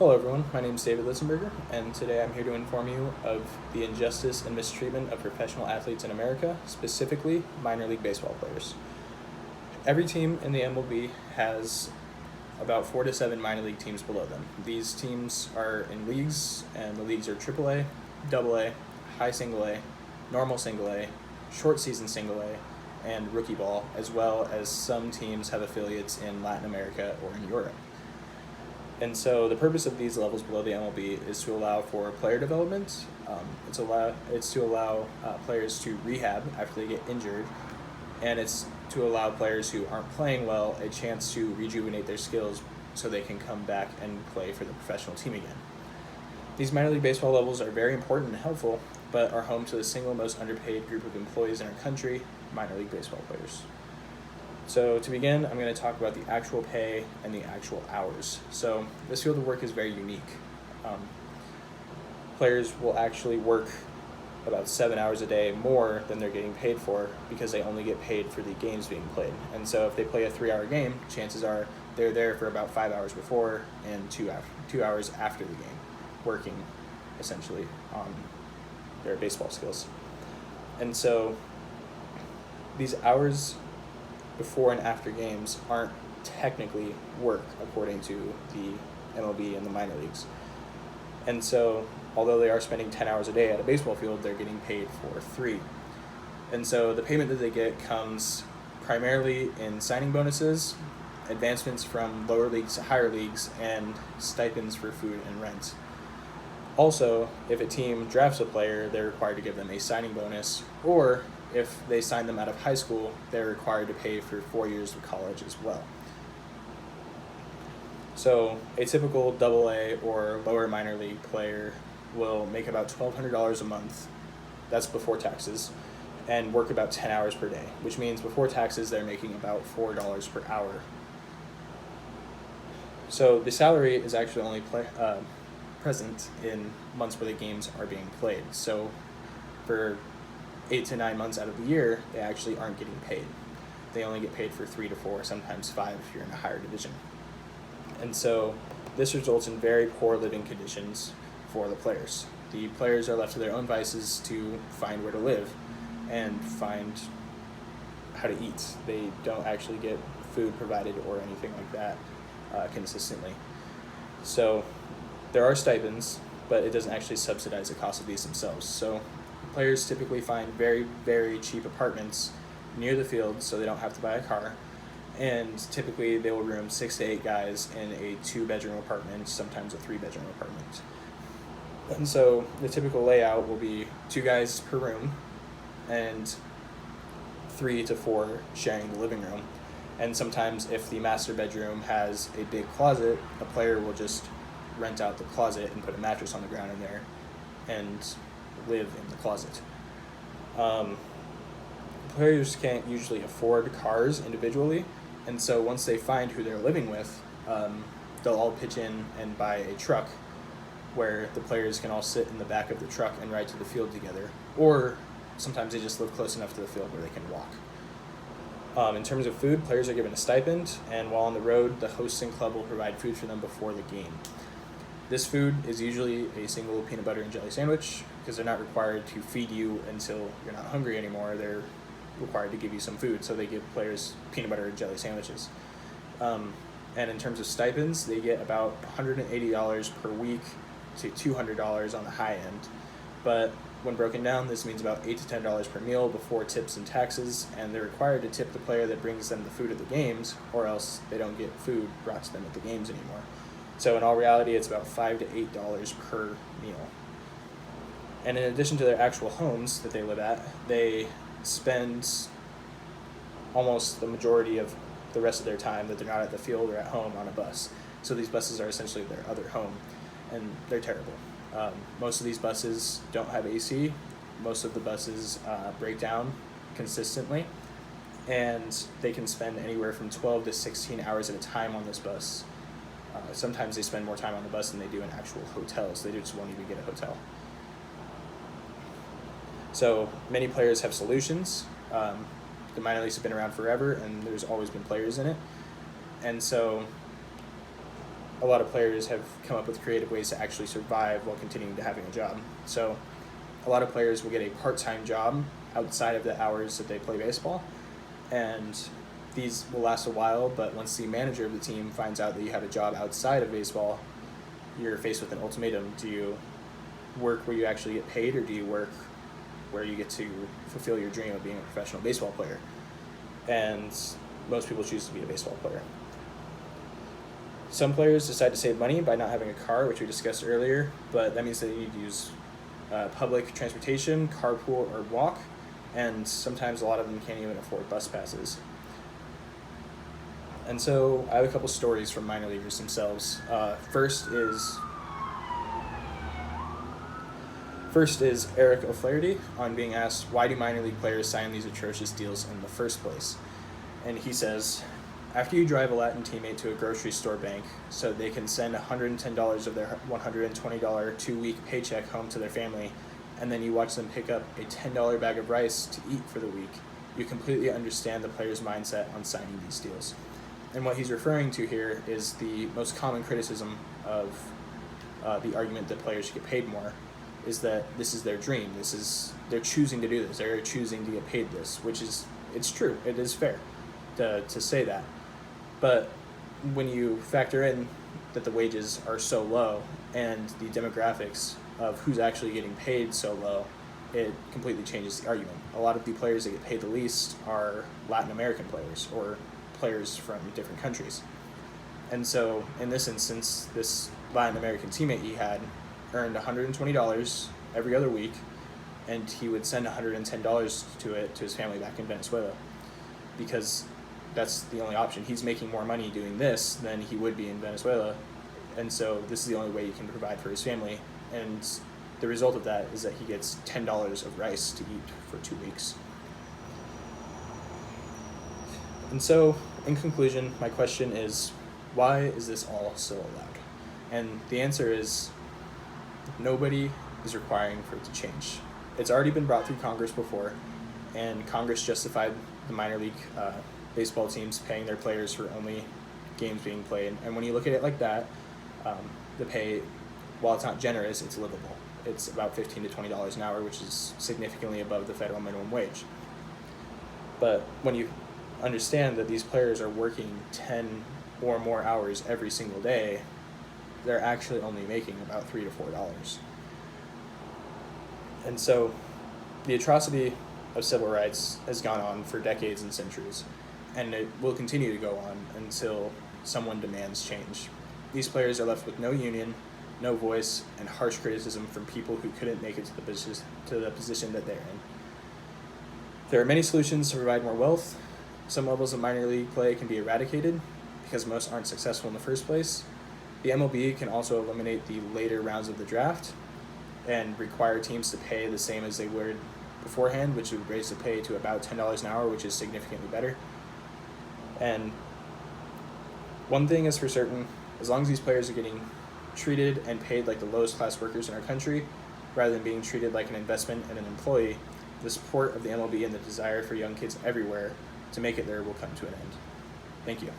Hello everyone, my name is David Litzenberger, and today I'm here to inform you of the injustice and mistreatment of professional athletes in America, specifically minor league baseball players. Every team in the MLB has about 4 to 7 minor league teams below them. These teams are in leagues, and the leagues are AAA, AA, high single A, normal single A, short season single A, and rookie ball, as well as some teams have affiliates in Latin America or in Europe. And so the purpose of these levels below the MLB is to allow for player development. It's to allow players to rehab after they get injured, and it's to allow players who aren't playing well a chance to rejuvenate their skills so they can come back and play for the professional team again. These minor league baseball levels are very important and helpful, but are home to the single most underpaid group of employees in our country, minor league baseball players. So to begin, I'm going to talk about the actual pay and the actual hours. So this field of work is very unique. Players will actually work about 7 hours a day more than they're getting paid for because they only get paid for the games being played. And so if they play a 3-hour game, chances are they're there for about 5 hours before and 2 hours after the game, working essentially on their baseball skills. And so these hours before and after games aren't technically work according to the MLB and the minor leagues. And so although they are spending 10 hours a day at a baseball field, they're getting paid for 3. And so the payment that they get comes primarily in signing bonuses, advancements from lower leagues to higher leagues, and stipends for food and rent. Also, if a team drafts a player, they're required to give them a signing bonus, or if they sign them out of high school, they're required to pay for 4 years of college as well. So a typical AA or lower minor league player will make about $1,200 a month, that's before taxes, and work about 10 hours per day, which means before taxes they're making about $4 per hour. So the salary is actually only present in months where the games are being played. So for 8 to 9 months out of the year, they actually aren't getting paid. They only get paid for 3 to 4, sometimes 5 if you're in a higher division. And so this results in very poor living conditions for the players. The players are left to their own vices to find where to live and find how to eat. They don't actually get food provided or anything like that consistently. So there are stipends, but it doesn't actually subsidize the cost of these themselves. So players typically find very, very cheap apartments near the field so they don't have to buy a car. And typically they will room 6 to 8 guys in a 2-bedroom apartment, sometimes a 3-bedroom apartment. And so the typical layout will be 2 guys per room and 3 to 4 sharing the living room. And sometimes if the master bedroom has a big closet, a player will just rent out the closet and put a mattress on the ground in there and live in the closet. Players can't usually afford cars individually, and so once they find who they're living with, they'll all pitch in and buy a truck where the players can all sit in the back of the truck and ride to the field together, or sometimes they just live close enough to the field where they can walk. In terms of food, players are given a stipend, and while on the road, the hosting club will provide food for them before the game. This food is usually a single peanut butter and jelly sandwich because they're not required to feed you until you're not hungry anymore. They're required to give you some food, so they give players peanut butter and jelly sandwiches. And in terms of stipends, they get about $180 per week to $200 on the high end. But when broken down, this means about $8 to $10 per meal before tips and taxes, and they're required to tip the player that brings them the food at the games, or else they don't get food brought to them at the games anymore. So in all reality, it's about $5 to $8 per meal. And in addition to their actual homes that they live at, they spend almost the majority of the rest of their time that they're not at the field or at home on a bus. So these buses are essentially their other home, and they're terrible. Most of these buses don't have AC. Most of the buses break down consistently, and they can spend anywhere from 12 to 16 hours at a time on this bus. Sometimes they spend more time on the bus than they do in actual hotels. They just won't even get a hotel. So many players have solutions. The minor leagues have been around forever, and there's always been players in it. And so a lot of players have come up with creative ways to actually survive while continuing to having a job. So a lot of players will get a part-time job outside of the hours that they play baseball, and these will last a while, but once the manager of the team finds out that you have a job outside of baseball, you're faced with an ultimatum. Do you work where you actually get paid, or do you work where you get to fulfill your dream of being a professional baseball player? And most people choose to be a baseball player. Some players decide to save money by not having a car, which we discussed earlier, but that means that you need to use public transportation, carpool, or walk, and sometimes a lot of them can't even afford bus passes. And so I have a couple stories from minor leaguers themselves. First is Eric O'Flaherty on being asked, why do minor league players sign these atrocious deals in the first place? And he says, after you drive a Latin teammate to a grocery store bank so they can send $110 of their $120 two-week paycheck home to their family, and then you watch them pick up a $10 bag of rice to eat for the week, you completely understand the player's mindset on signing these deals. And what he's referring to here is the most common criticism of the argument that players should get paid more, is that this is their dream. They're choosing to do this. They're choosing to get paid this, which is, it's true. It is fair to say that. But when you factor in that the wages are so low and the demographics of who's actually getting paid so low, it completely changes the argument. A lot of the players that get paid the least are Latin American players or players from different countries. And so in this instance, this Latin American teammate he had earned $120 every other week, and he would send $110 to his family back in Venezuela, because that's the only option. He's making more money doing this than he would be in Venezuela, and so this is the only way he can provide for his family. And the result of that is that he gets $10 of rice to eat for 2 weeks. And so, in conclusion, my question is, why is this all still allowed? And the answer is, nobody is requiring for it to change. It's already been brought through Congress before, and Congress justified the minor league baseball teams paying their players for only games being played. And when you look at it like that, the pay, while it's not generous, it's livable. It's about $15 to $20 an hour, which is significantly above the federal minimum wage. But when you understand that these players are working 10 or more hours every single day, they're actually only making about $3 to $4. And so the atrocity of civil rights has gone on for decades and centuries, and it will continue to go on until someone demands change. These players are left with no union, no voice, and harsh criticism from people who couldn't make it to the position that they're in. There are many solutions to provide more wealth. Some levels of minor league play can be eradicated because most aren't successful in the first place. The MLB can also eliminate the later rounds of the draft and require teams to pay the same as they were beforehand, which would raise the pay to about $10 an hour, which is significantly better. And one thing is for certain, as long as these players are getting treated and paid like the lowest class workers in our country, rather than being treated like an investment and an employee, the support of the MLB and the desire for young kids everywhere to make it there will come to an end. Thank you.